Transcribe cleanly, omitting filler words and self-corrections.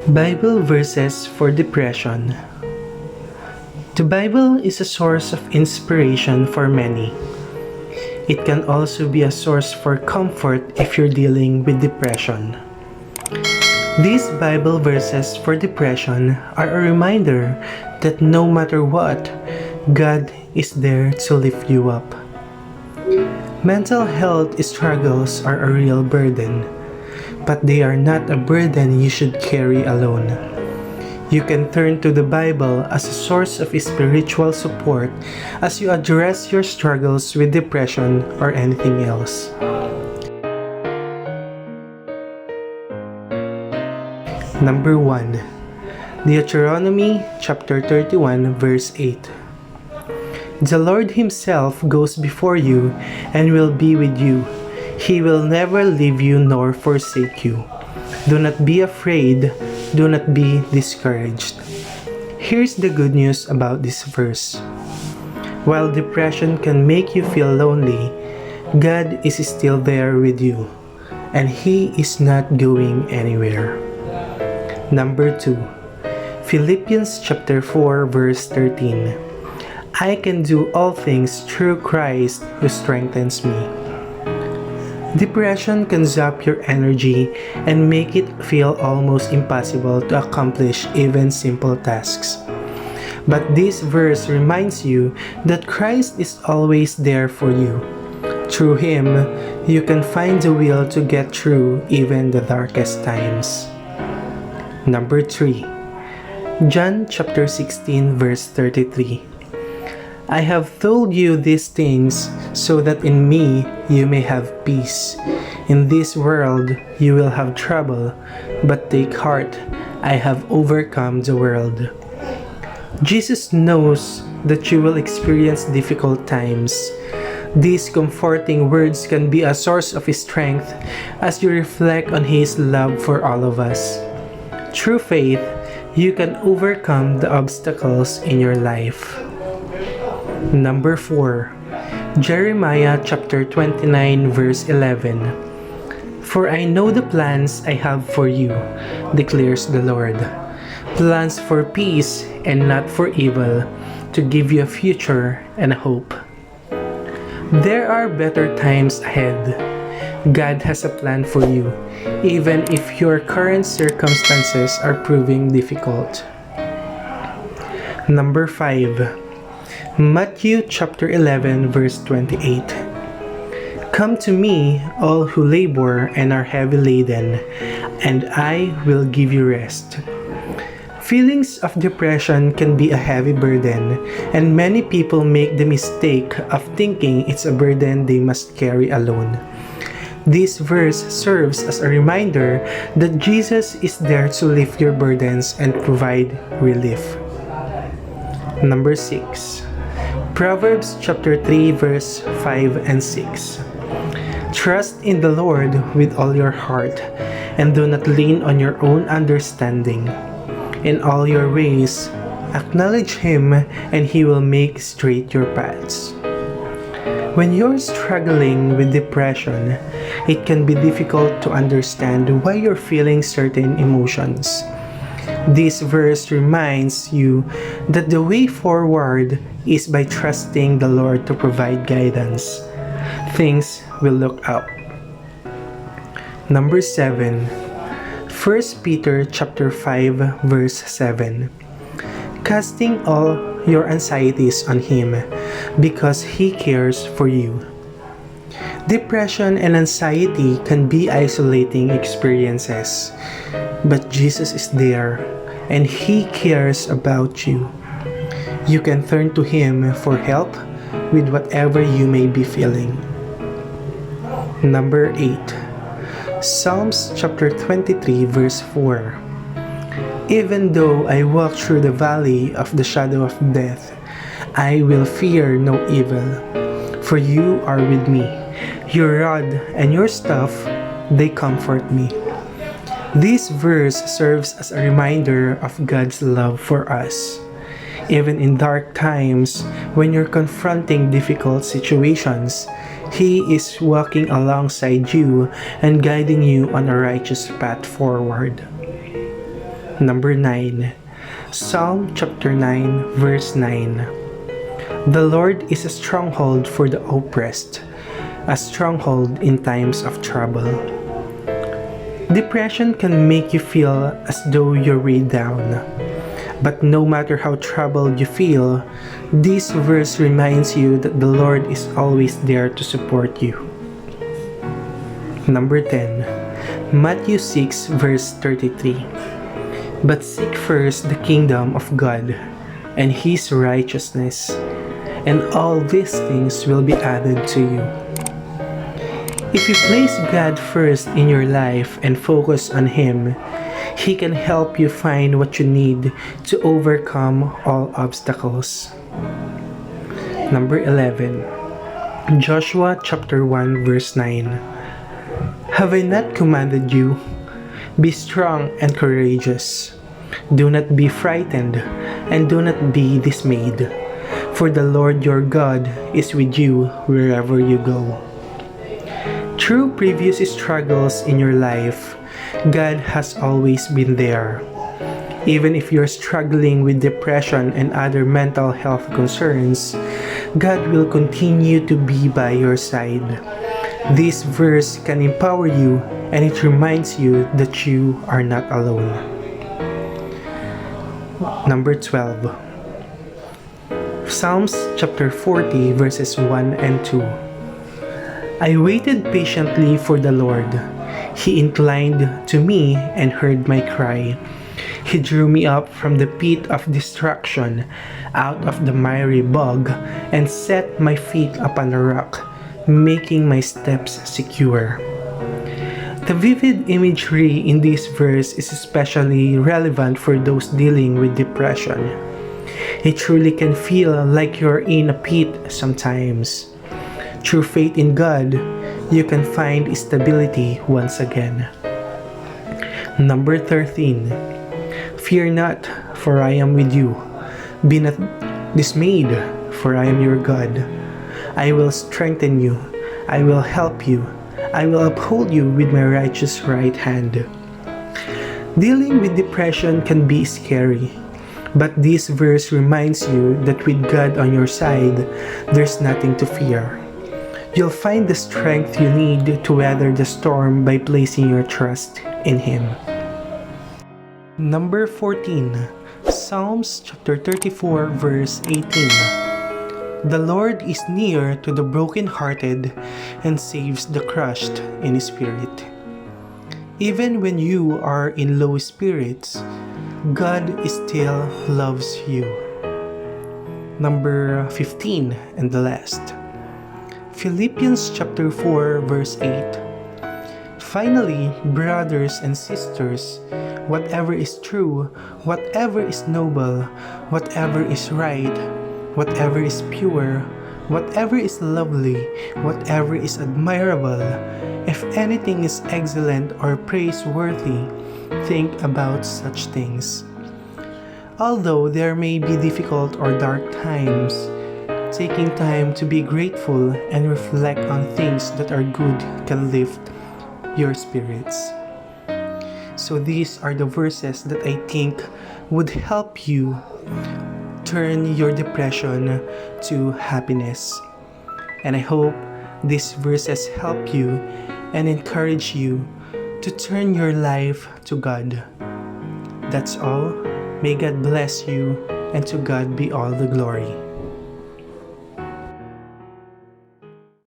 Bible verses for depression. The Bible is a source of inspiration for many. It can also be a source for comfort if you're dealing with depression. These Bible verses for depression are a reminder that no matter what, God is there to lift you up. Mental health struggles are a real burden, but they are not a burden you should carry alone. You can turn to the Bible as a source of spiritual support as you address your struggles with depression or anything else. Number 1. Deuteronomy chapter 31 verse 8. The Lord Himself goes before you and will be with you. He will never leave you nor forsake you. Do not be afraid. Do not be discouraged. Here's the good news about this verse. While depression can make you feel lonely, God is still there with you, and He is not going anywhere. Number 2. Philippians chapter 4 verse 13. I can do all things through Christ who strengthens me. Depression can zap your energy and make it feel almost impossible to accomplish even simple tasks. But this verse reminds you that Christ is always there for you. Through Him, you can find the will to get through even the darkest times. Number 3. John chapter 16 verse 33. I have told you these things so that in me you may have peace. In this world you will have trouble, but take heart, I have overcome the world. Jesus knows that you will experience difficult times. These comforting words can be a source of strength as you reflect on His love for all of us. Through faith, you can overcome the obstacles in your life. Number 4. Jeremiah chapter 29 verse 11. For I know the plans I have for you, declares the Lord. Plans for peace and not for evil, to give you a future and a hope. There are better times ahead. God has a plan for you, even if your current circumstances are proving difficult. Number 5. Matthew chapter 11 verse 28. Come to me, all who labor and are heavy laden, and I will give you rest. Feelings of depression can be a heavy burden, and many people make the mistake of thinking it's a burden they must carry alone. This verse serves as a reminder that Jesus is there to lift your burdens and provide relief. Number 6. Proverbs chapter 3 verse 5 and 6. Trust in the Lord with all your heart, and do not lean on your own understanding. In all your ways, acknowledge Him, and He will make straight your paths. When you're struggling with depression, it can be difficult to understand why you're feeling certain emotions. This verse reminds you that the way forward is by trusting the Lord to provide guidance. Things will look up. Number 7. 1 Peter chapter 5 verse 7. Casting all your anxieties on Him, because He cares for you. Depression and anxiety can be isolating experiences, but Jesus is there, and He cares about you. You can turn to Him for help with whatever you may be feeling. Number 8. Psalms chapter 23 verse 4. Even though I walk through the valley of the shadow of death, I will fear no evil, for you are with me. Your rod and your staff, they comfort me. This verse serves as a reminder of God's love for us. Even in dark times, when you're confronting difficult situations, He is walking alongside you and guiding you on a righteous path forward. Number 9. Psalm chapter 9, verse 9. The Lord is a stronghold for the oppressed, a stronghold in times of trouble. Depression can make you feel as though you're weighed down. But no matter how troubled you feel, this verse reminds you that the Lord is always there to support you. Number 10. Matthew 6, verse 33. But seek first the kingdom of God and His righteousness, and all these things will be added to you. If you place God first in your life and focus on Him, He can help you find what you need to overcome all obstacles. Number 11. Joshua chapter 1, verse 9. Have I not commanded you? Be strong and courageous. Do not be frightened, and do not be dismayed, for the Lord your God is with you wherever you go. Through previous struggles in your life, God has always been there. Even if you're struggling with depression and other mental health concerns, God will continue to be by your side. This verse can empower you, and it reminds you that you are not alone. Number 12. Psalms chapter 40, verses 1 and 2. I waited patiently for the Lord. He inclined to me and heard my cry. He drew me up from the pit of destruction, out of the miry bog, and set my feet upon a rock, making my steps secure. The vivid imagery in this verse is especially relevant for those dealing with depression. It truly can feel like you're in a pit sometimes. Through faith in God, you can find stability once again. Number 13. Fear not, for I am with you. Be not dismayed, for I am your God. I will strengthen you. I will help you. I will uphold you with my righteous right hand. Dealing with depression can be scary, but this verse reminds you that with God on your side, there's nothing to fear. You'll find the strength you need to weather the storm by placing your trust in Him. Number 14. Psalms chapter 34, verse 18. The Lord is near to the brokenhearted and saves the crushed in spirit. Even when you are in low spirits, God still loves you. Number 15 and the last. Philippians chapter 4, verse 8. Finally, brothers and sisters, whatever is true, whatever is noble, whatever is right, whatever is pure, whatever is lovely, whatever is admirable, if anything is excellent or praiseworthy, think about such things. Although there may be difficult or dark times, taking time to be grateful and reflect on things that are good can lift your spirits. So these are the verses that I think would help you turn your depression to happiness. And I hope these verses help you and encourage you to turn your life to God. That's all. May God bless you, and to God be all the glory.